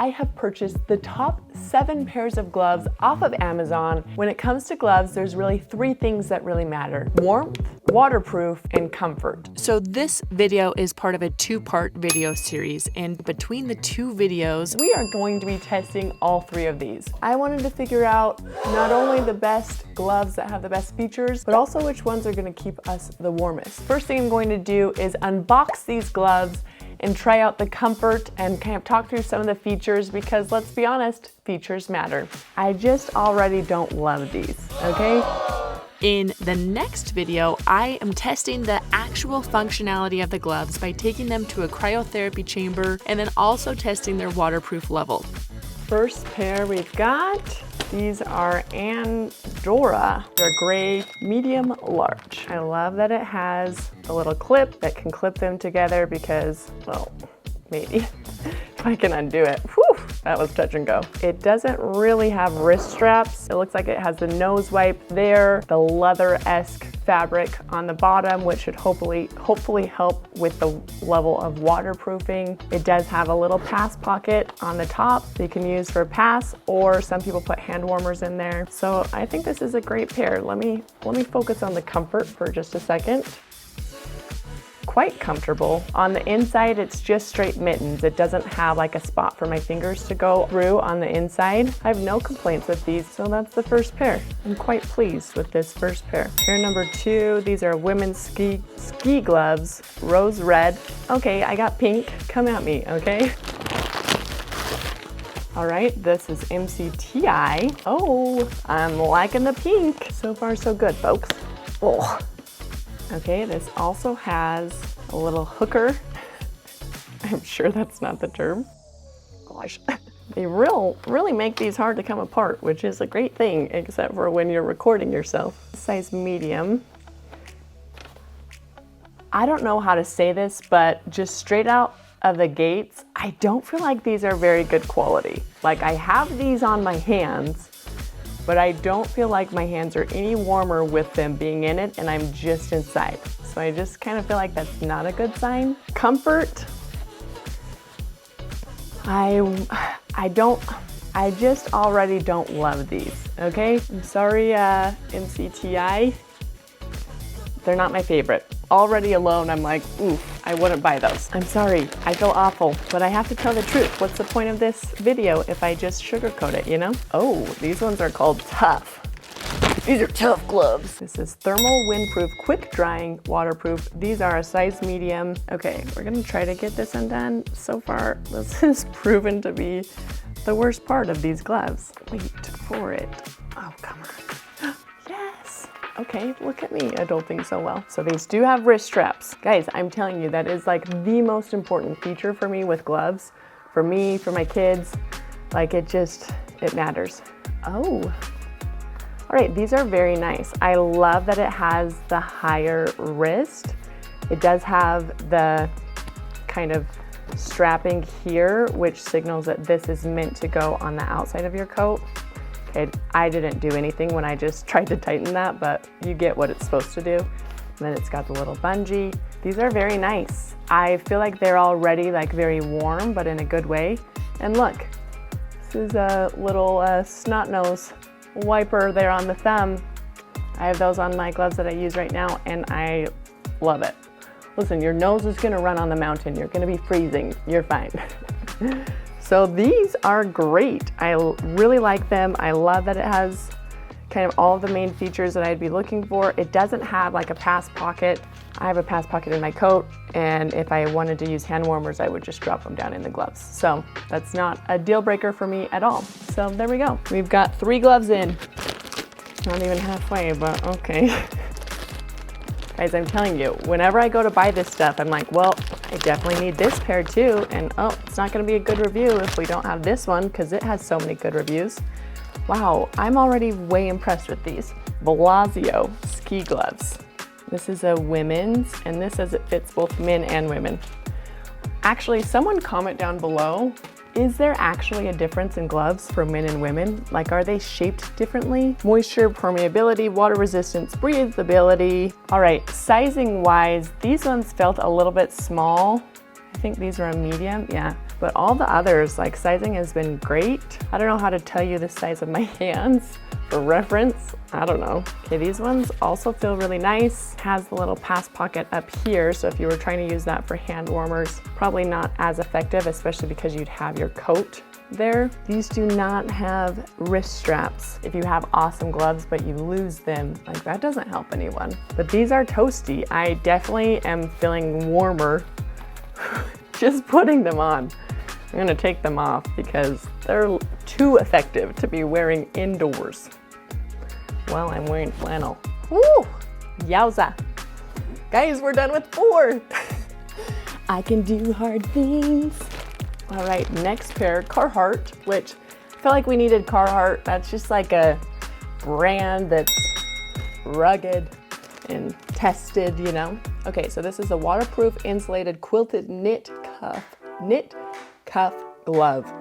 I have purchased the top 7 pairs of gloves off of Amazon. When it comes to gloves, there's really 3 things that really matter: warmth, waterproof, and comfort. So this video is part of a 2-part video series, and between the 2 videos, we are going to be testing all 3 of these. I wanted to figure out not only the best gloves that have the best features, but also which ones are going to keep us the warmest. First thing I'm going to do is unbox these gloves and try out the comfort and kind of talk through some of the features, because let's be honest, features matter. I just already don't love these, okay? In the next video, I am testing the actual functionality of the gloves by taking them to a cryotherapy chamber and then also testing their waterproof level. First pair we've got, these are ANDORRA. They're gray, medium, large. I love that it has a little clip that can clip them together because, well, maybe if I can undo it. Whew, that was touch and go. It doesn't really have wrist straps. It looks like it has the nose wipe there, the leather-esque fabric on the bottom, which should hopefully help with the level of waterproofing. It does have a little pass pocket on the top that you can use for a pass, or some people put hand warmers in there. So I think this is a great pair. Let me focus on the comfort for just a second. Quite comfortable. On the inside, it's just straight mittens. It doesn't have like a spot for my fingers to go through on the inside. I have no complaints with these, so that's the first pair. I'm quite pleased with this first pair. Pair number 2, these are women's ski gloves, rose red. Okay, I got pink, come at me, okay? All right, this is MCTi. Oh, I'm liking the pink. So far, so good, folks. Oh. Okay, this also has a little hooker. I'm sure that's not the term. Gosh, they really make these hard to come apart, which is a great thing, except for when you're recording yourself. Size medium. I don't know how to say this, but just straight out of the gates, I don't feel like these are very good quality. Like, I have these on my hands, but I don't feel like my hands are any warmer with them being in it, and I'm just inside. So I just kind of feel like that's not a good sign. Comfort, I just already don't love these, okay? I'm sorry, MCTi. They're not my favorite. Already alone, I'm like, oof, I wouldn't buy those. I'm sorry, I feel awful, but I have to tell the truth. What's the point of this video if I just sugarcoat it, you know? Oh, these ones are called Tough. These are tough gloves. This is thermal windproof, quick drying, waterproof. These are a size medium. Okay, we're gonna try to get this undone. So far, this has proven to be the worst part of these gloves. Wait for it. Oh, come on. Yes. Okay, look at me adulting so well. So these do have wrist straps. Guys, I'm telling you, that is like the most important feature for me with gloves. For me, for my kids, like it matters. Oh. All right, these are very nice. I love that it has the higher wrist. It does have the kind of strapping here, which signals that this is meant to go on the outside of your coat. Okay, I didn't do anything when I just tried to tighten that, but you get what it's supposed to do. And then it's got the little bungee. These are very nice. I feel like they're already like very warm, but in a good way. And look, this is a little snot nose wiper there on the thumb. I have those on my gloves that I use right now, and I love it. Listen, your nose is gonna run on the mountain. You're gonna be freezing, you're fine. So these are great. I really like them. I love that it has kind of all of the main features that I'd be looking for. It doesn't have like a pass pocket. I have a pass pocket in my coat, and if I wanted to use hand warmers, I would just drop them down in the gloves. So that's not a deal breaker for me at all. So there we go. We've got 3 gloves in. Not even halfway, but okay. Guys, I'm telling you, whenever I go to buy this stuff, I'm like, well, I definitely need this pair too. And oh, it's not gonna be a good review if we don't have this one, because it has so many good reviews. Wow, I'm already way impressed with these. Bellagio ski gloves. This is a women's, and this says it fits both men and women. Actually, someone comment down below, is there actually a difference in gloves for men and women? Like, are they shaped differently? Moisture, permeability, water resistance, breathability. All right, sizing wise, these ones felt a little bit small. I think these are a medium, yeah. but all the others, like sizing has been great. I don't know how to tell you the size of my hands for reference. I don't know. Okay, these ones also feel really nice. Has the little pass pocket up here, so if you were trying to use that for hand warmers, probably not as effective, especially because you'd have your coat there. These do not have wrist straps. If you have awesome gloves but you lose them, like that doesn't help anyone. But these are toasty. I definitely am feeling warmer just putting them on. I'm gonna take them off because they're too effective to be wearing indoors. Well, I'm wearing flannel. Woo! Yowza. Guys, we're done with 4. I can do hard things. All right, next pair, Carhartt, which I feel like we needed Carhartt. That's just like a brand that's rugged and tested, you know? Okay, so this is a waterproof insulated quilted knit cuff glove.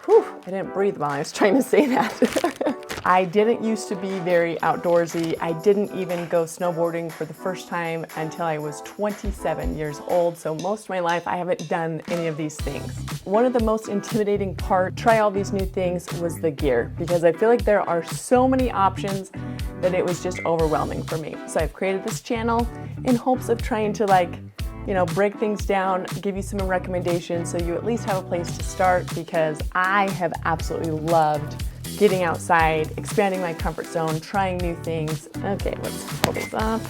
Whew, I didn't breathe while I was trying to say that. I didn't used to be very outdoorsy. I didn't even go snowboarding for the first time until I was 27 years old. So most of my life, I haven't done any of these things. One of the most intimidating part, try all these new things, was the gear, because I feel like there are so many options that it was just overwhelming for me. So I've created this channel in hopes of trying to, like, you know, break things down, give you some recommendations so you at least have a place to start, because I have absolutely loved getting outside, expanding my comfort zone, trying new things. Okay, let's pull these off.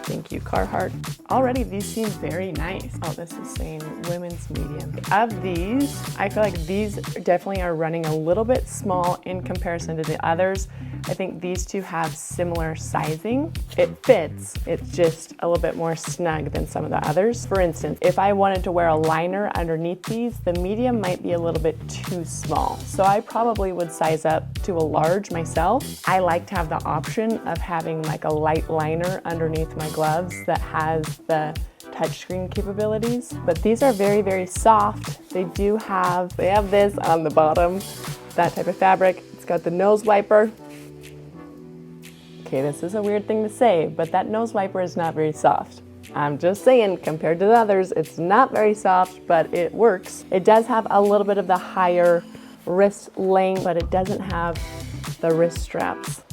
Thank you, Carhartt. Already these seem very nice. Oh, this is saying women's medium. Of these, I feel like these definitely are running a little bit small in comparison to the others. I think these two have similar sizing. It fits, it's just a little bit more snug than some of the others. For instance, if I wanted to wear a liner underneath these, the medium might be a little bit too small. So I probably would size up to a large myself. I like to have the option of having like a light liner underneath my gloves that has the touchscreen capabilities. But these are very, very soft. They have this on the bottom, that type of fabric. It's got the nose wiper. Okay, this is a weird thing to say, but that nose wiper is not very soft. I'm just saying, compared to the others, it's not very soft, but it works. It does have a little bit of the higher wrist length, but it doesn't have the wrist straps.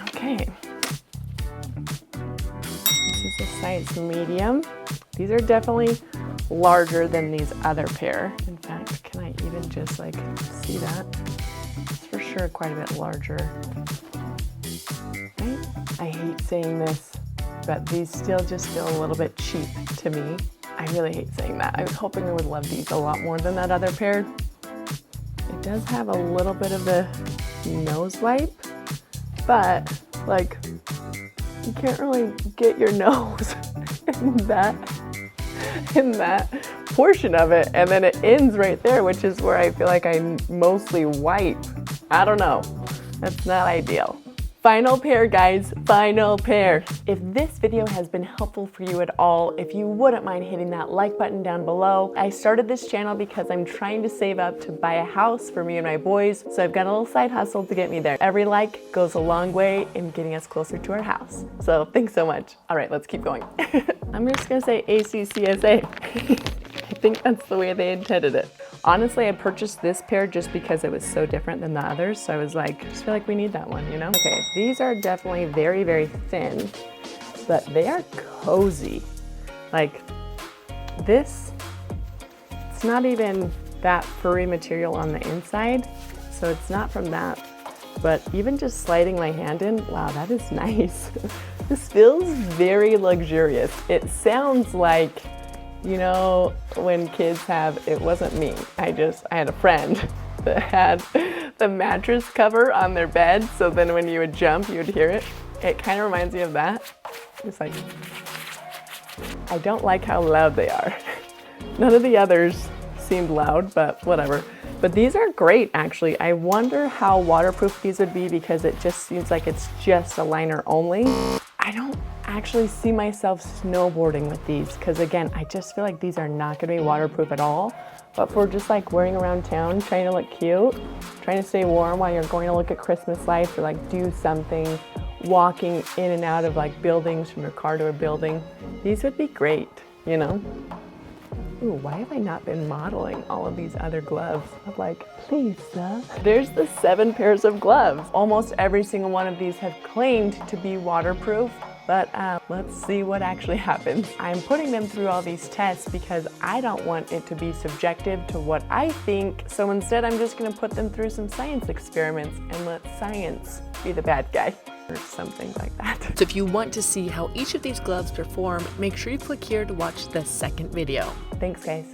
Okay. This is a size medium. These are definitely larger than these other pair. In fact, can I even just like see that? It's for sure quite a bit larger. Right? I hate saying this, but these still just feel a little bit cheap to me. I really hate saying that. I was hoping I would love these a lot more than that other pair. It does have a little bit of the nose wipe, but like you can't really get your nose in that portion of it, and then it ends right there, which is where I feel like I mostly wipe. I don't know. That's not ideal. Final pair, guys, final pair. If this video has been helpful for you at all, if you wouldn't mind hitting that like button down below. I started this channel because I'm trying to save up to buy a house for me and my boys, so I've got a little side hustle to get me there. Every like goes a long way in getting us closer to our house. So thanks so much. All right, let's keep going. I'm just gonna say ACCSA. I think that's the way they intended it. Honestly, I purchased this pair just because it was so different than the others. So I was like, I just feel like we need that one, you know? Okay, these are definitely very, very thin, but they are cozy. Like this, it's not even that furry material on the inside. So it's not from that, but even just sliding my hand in, wow, that is nice. This feels very luxurious. It sounds like, you know, when kids have, it wasn't me. I had a friend that had the mattress cover on their bed. So then when you would jump, you would hear it. It kind of reminds me of that. It's like, I don't like how loud they are. None of the others seemed loud, but whatever. But these are great, actually. I wonder how waterproof these would be, because it just seems like it's just a liner only. I don't actually see myself snowboarding with these, because again, I just feel like these are not gonna be waterproof at all. But for just like wearing around town, trying to look cute, trying to stay warm while you're going to look at Christmas lights or like do something, walking in and out of like buildings from your car to a building, these would be great, you know? Ooh, why have I not been modeling all of these other gloves? I'm like, please, sir. There's the 7 pairs of gloves. Almost every single one of these have claimed to be waterproof, but let's see what actually happens. I'm putting them through all these tests because I don't want it to be subjective to what I think. So instead, I'm just gonna put them through some science experiments and let science be the bad guy, or something like that. So if you want to see how each of these gloves perform, make sure you click here to watch the second video. Thanks, guys.